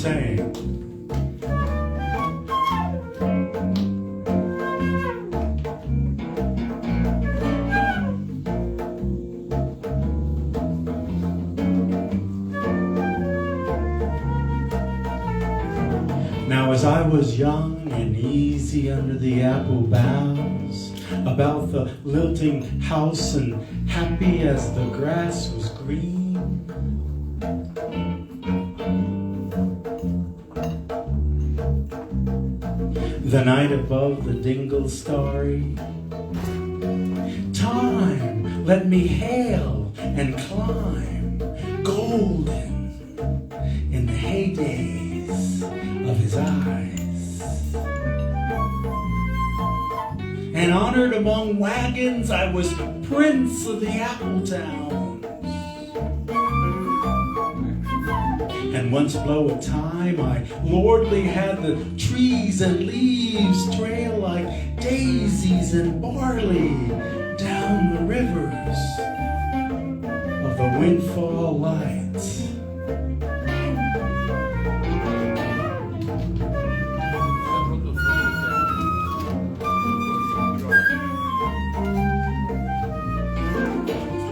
sang. Now as I was young and easy under the apple boughs, about the lilting house and happy as the grass was green, the night above the dingle starry, time let me hail and climb, golden in the heydays of his eyes. And honored among wagons, I was prince of the apple towns. And once blow a time, I lordly had the trees and leaves trail like daisies and barley down the rivers of the windfall lights.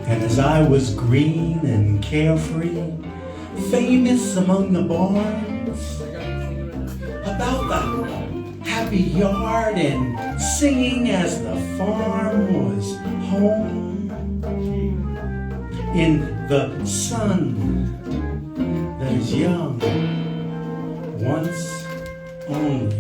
And as I was green and carefree, famous among the barns, about the happy yard and singing as the farm was home, in the sun that is young once only.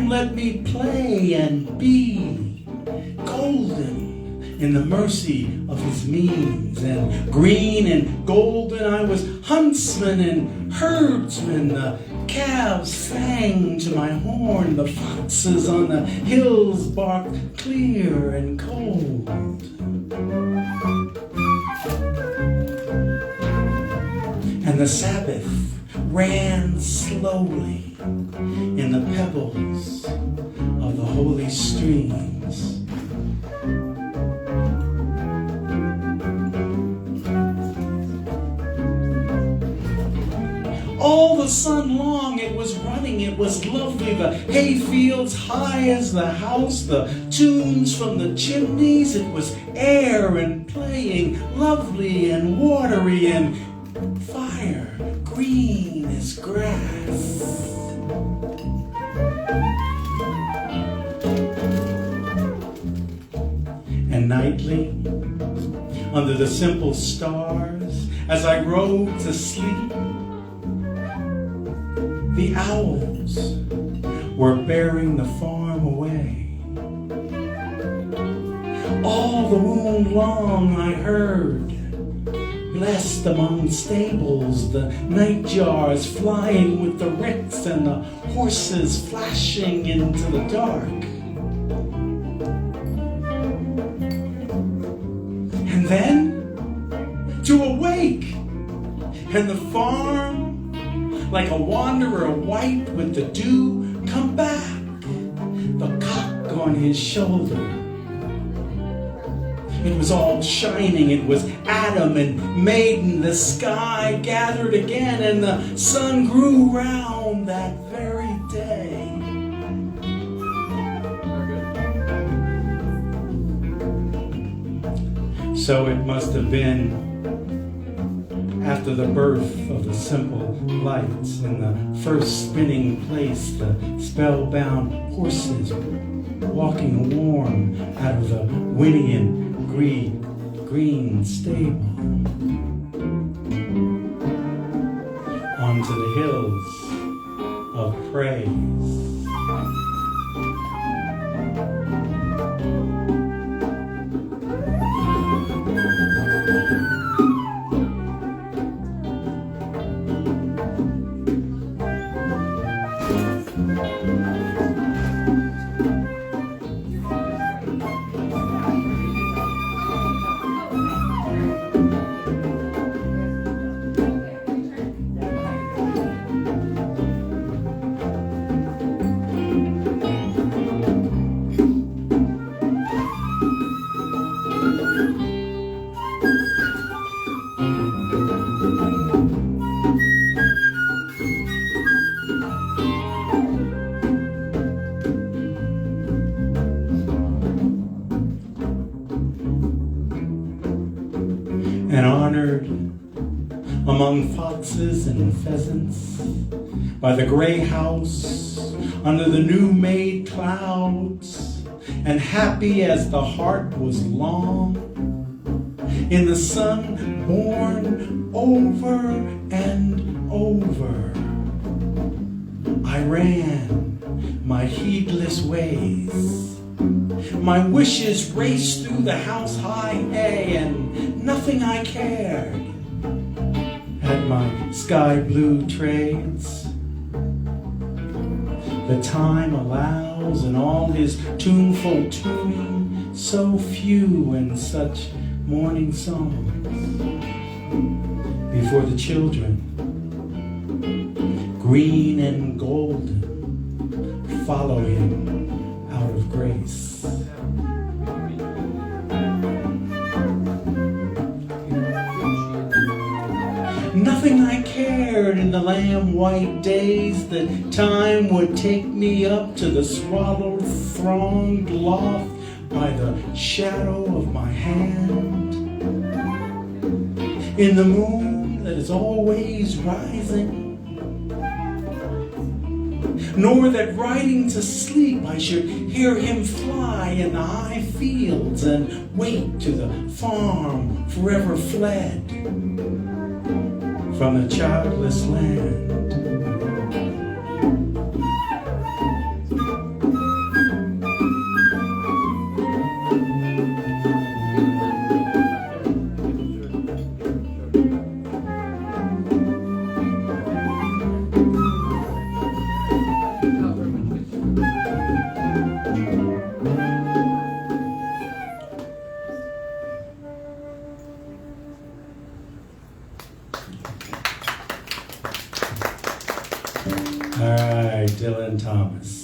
Let me play and be golden in the mercy of his means, and green and golden I was huntsman and herdsman. The calves sang to my horn, the foxes on the hills barked clear and cold. And the Sabbath ran slowly in the pebbles of the holy streams. All the sun long it was running, it was lovely, the hay fields high as the house, the tunes from the chimneys, it was air and playing, lovely and watery and fire, green as grass. And nightly, under the simple stars, as I rode to sleep, the owls were bearing the farm away. All the moon long I heard, blessed among stables, the nightjars flying with the ricks and the horses flashing into the dark. And then to awake, and the farm, like a wanderer white with the dew, come back, the cock on his shoulder. It was all shining, it was Adam and maiden, the sky gathered again, and the sun grew round that very day. So it must have been after the birth of the simple lights, in the first spinning place, the spellbound horses walking warm out of the whinnying green stable onto the hills of praise. and honored among foxes and pheasants by the gray house under the new-made clouds, and happy as the heart was long in the sun born over and over. I ran my heedless ways. My wishes raced through the house high hay, and nothing I cared. At my sky blue trades, the time allows in all his tuneful tuning, so few and such morning songs. Before the children, green and golden, follow him out of grace. Nothing I cared in the lamb-white days that time would take me up to the swallow-thronged loft by the shadow of my hand. In the moon that is always rising, nor that riding to sleep I should hear him fly in the high fields and wait to the farm forever fled from the childless land. All right, Dylan Thomas.